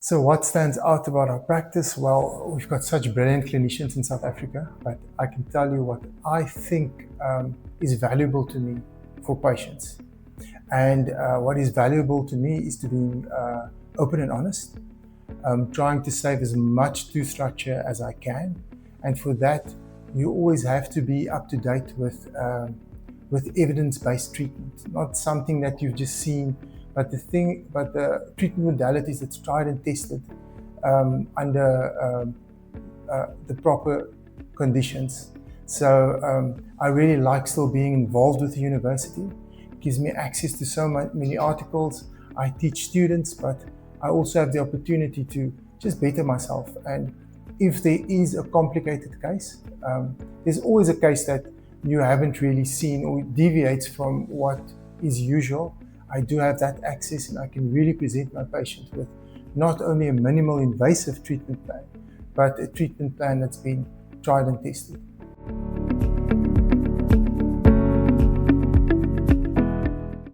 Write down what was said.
So what stands out about our practice? Well, we've got such brilliant clinicians in South Africa, but I can tell you what I think is valuable to me for patients. And what is valuable to me is to be open and honest, trying to save as much tooth structure as I can. And for that, you always have to be up to date with evidence-based treatment, not something that you've just seen, but the treatment modalities that's tried and tested under the proper conditions. So I really like still being involved with the university. It gives me access to so many articles. I teach students, but I also have the opportunity to just better myself. And if there is a complicated case, there's always a case that you haven't really seen or deviates from what is usual. I do have that access, and I can really present my patient with not only a minimal invasive treatment plan, but a treatment plan that's been tried and tested.